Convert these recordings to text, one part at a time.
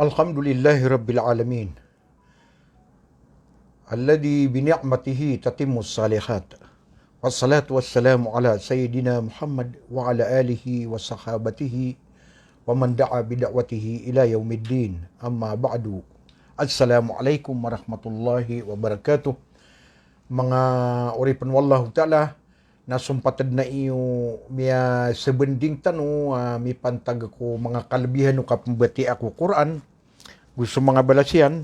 Alhamdulillahi Rabbil Alamin. Alladhi bini'matihi tatimmus salihat. Wassalatu wassalamu ala Sayyidina Muhammad wa ala alihi wa sahabatihi wa man da'a bida'watihi ila yaumiddin. Amma ba'du. Assalamualaikum warahmatullahi wabarakatuh. Mga uripan wallahu ta'ala, nasumpatad na iyo miya sebending tanu mi pantag ko mga kalabihan no kapambati ako Quran. Gusto mga balasian,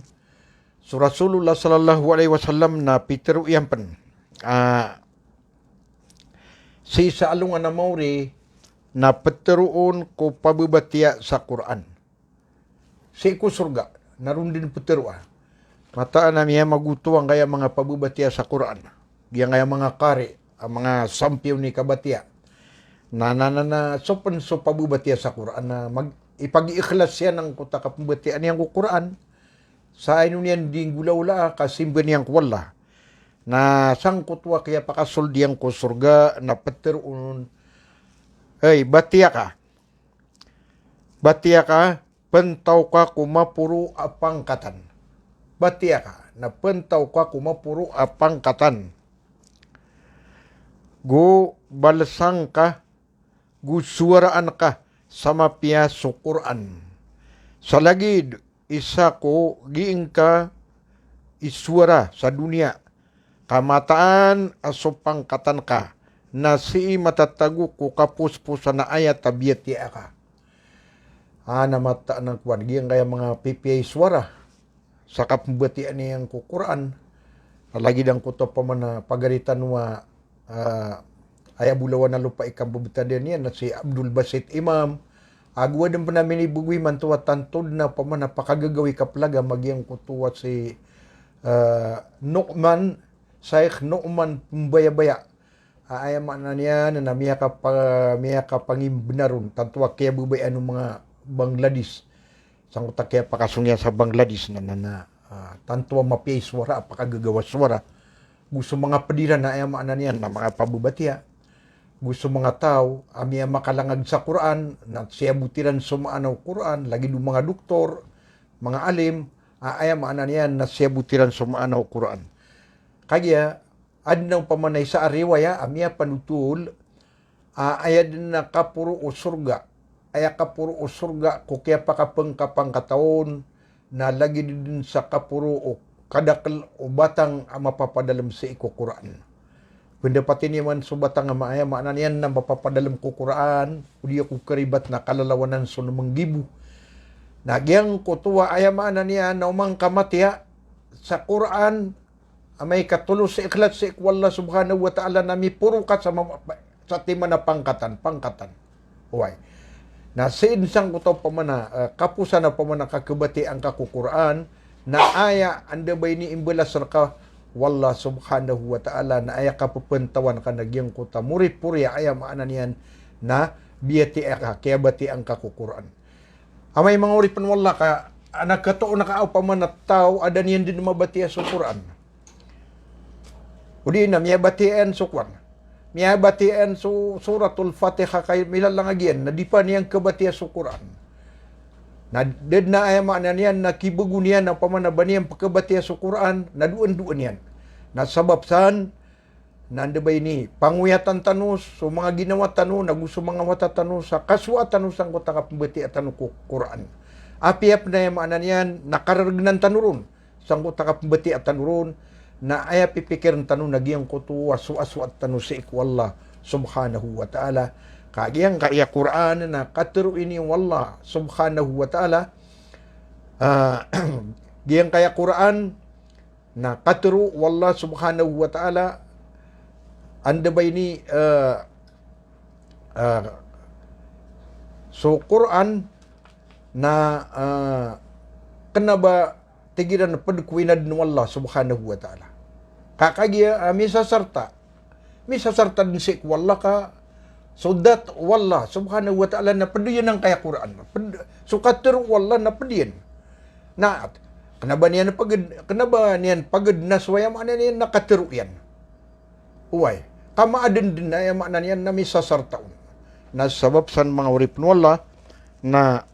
so Rasulullah sallallahu alaihi wasallam na Peter uyampan. Si sa alungan na mauri na peteruon ko pababatiya sa Quran. Si ko surga, naroon din peterua. Mataan na miya magutuang kaya mga pababatiya sa Quran. Diyan kaya mga kari, ang mga sampyaw ni kabatiya. Na sopan so pababatiya sa Quran na ipag-iikhlas yan ng kuta kapabatian niyang Quran. Sa ino niyan ding gula-ula kasimba niyang kuwala. Na sangkutwa kaya pakasol diyang ko surga na peteruon. Hey, batiya ka. Batiya ka, pentaw ka kumapuro apangkatan. Batiya ka, na pentaw ka kumapuro apangkatan. Go balasang ka, go suaraan ka sama piya sa Quran. Sa lagid, isa ko giing ka iswara sa dunia. Kamataan aso pangkatan ka na si matatago ko kapuspusa na ayat tabiyat ya ka. Namata ng kuwan. Giang kaya mga PPA swara sa kapambatian niyang Quran. Lagi dang kuto pa man na pagaritan wa ayabulawan na lupa ikambubita din yan na si Abdul Basit Imam. Agwa din pa namin ibugwi man tuwa tantod na pa man napakagagawi kaplaga magyang kutuwa si Nu'man, Shaykh Nu'man Pumbayabaya. Ayaman na niya na miya ka pangimbenaron tantuwa kaya bubayan ng mga Bangladesh. Sangkuta kaya pakasungya sa Bangladesh na tantuwa mapiyay swara, pakagagawa swara. Gusto mga padiran na ayaman na niya na mga pabubatiya. Gusto mga tao, amiya makalangag sa Quran, na siya butiran sumaanaw Quran, lagi do mga doktor, mga alim, ayaman na niya na siya butiran sumaanaw Quran. Kaya, adnaw pamanay sa ariwaya, amiya panutul, ayad na kapuro o surga. Aya kapuro o surga, kukya pakapang kataon, na lagi din sa kapuro o kadakal o batang mapapadalam sa iko Quran. Pendapatin niman so batang maaya, maanan yan na mapapadalam ko Quran, uli ako karibat na kalalawanan so namang gibu. Nagyang kutuwa aya maanan yan na umang kamatya sa Quran, may katulos sa ikhlas sa ikwala subhanahu wa ta'ala na may puro ka sa tima na pangkatan. Uway. Na siinsang ko to pamana, kapusa na pamana kakabati ang kakukuraan, na aya anda bay ni imbelas ka, wallah subhanahu wa ta'ala, na aya kapupuntawan ka nagyang kuta, muri-puri aya maanan yan, na biyati ka, kaya bati ang kakukuraan. Amay mga uripan wallah ka, nagkatoon na kaaw pamana tao, ada niyan din mabati sa Quran. Udi na, miya batian sa Quran. Miya batian sa suratul Fatiha kay milalang agyan, na di pa niyang kabatiya sa Quran. Na dead na ay maanan yan, na kibugo niyan ang pamanaba niyang pagkabatiya sa Quran, na duan-duan yan. Na sabab saan, nandabay ni, panguyatan tanus, so mga ginawa tanus, na gusto mga mata tanus, sa kaswa tanus ang kota kapambati at tanus ko Quran. Apiap na yung maanan yan, nakaragnan tanurun, sa kota kapambati at tanurun, na aya pipikiran tanong nagyang kutu asu-asu at tanong sa ikwallah subhanahu wa ta'ala. Kagiyang kaya Quran na katero ini wallah subhanahu wa ta'ala. Giyang kaya Quran na katero wallah subhanahu wa ta'ala. Anda ba ini so Quran na kenaba tigiran na padkuinad ng Allah subhanahu wa ta'ala. Kakagya, misa sarta din si ikwallah ka, so that wallah subhanahu wa ta'ala na padiyan ang kaya Quran. So katero wallah na padiyan. Na, kanaba niyan pagad na swaya mana niyan na katero yan. Uway, kamaadan din na yung mana niyan na misa sartaon. Na sabab san mga urip wallah na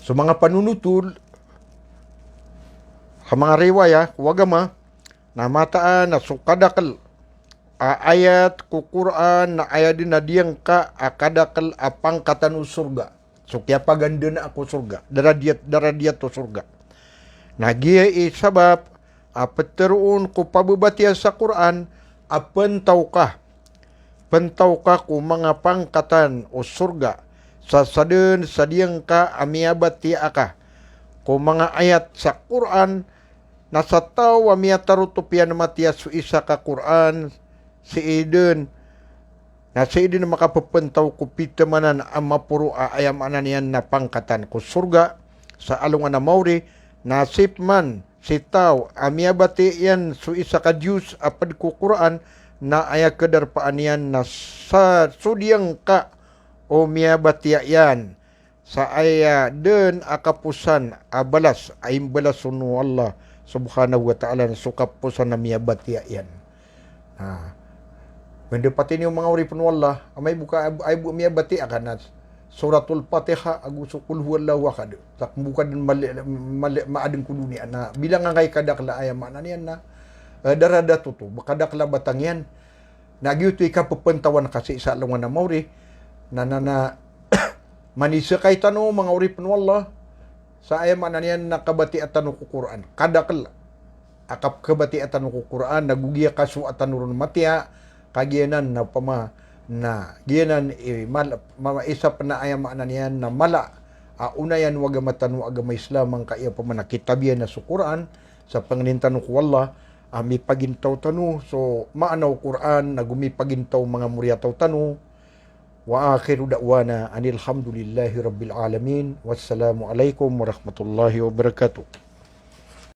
So mga panunutul, sa mga riwaya, wagama, na mataan na sukadakal, ayat ku Quran na ayat din na diyang ka akadakal apang katanu surga. So kaya paganda na ako surga, daradiat to surga. Nagiya sabab, peteruun ku pababatiya sa Quran, pentaw ka ku mga pangkatan o surga, sa sadun sa diyang ka amiyabati aka, ku mga ayat sa Quran, nasa tao amiyatarutupian matiya su isa ka Quran, si Eden, na si Eden makapapentaw ku pitamanan ang mapuro ayam ananian na pangkatan ku surga, sa alungan na mauri, nasip man si tao amiyabati yan su isa ka Diyos apad ku Quran, na aya kedarpaan yan na sa sudiyang ka o miyabati yan, sa aya den akapusan abalas ay balas sunu Allah subhanahu wa ta'ala na sukapusan na miyabati yan. Mendapati niyo mga uripon wallah, amay buka ay miyabati akan na suratul Fatihah aguso kul huwallahu ahad. Tak buka din maading kudunia na bilang ngay kadakla ay manan na darada tutu bakadakla batang yan. Nagyuto ikapapantawan kasi sa alungan na mauri na manisa kay tano mga uripon wallah sa ayam ananian na kabati atanu ku Quran. Kadakla akap kabati atanu ku Quran nagugiya kasu atanurun matia kagianan na pama na gianan isap na ayam ananian na mala unayan waga matanu agama Islam ang kaya pamana kitabiyan na su Quran sa panginintanu ku wallah mi pagintaw tanu so maanaw Quran nagumi pagintaw mga muryataw tanu. Wa akhiru da'wana anil hamdulillahi rabbil alamin. Wassalamu alaikum warahmatullahi wabarakatuh.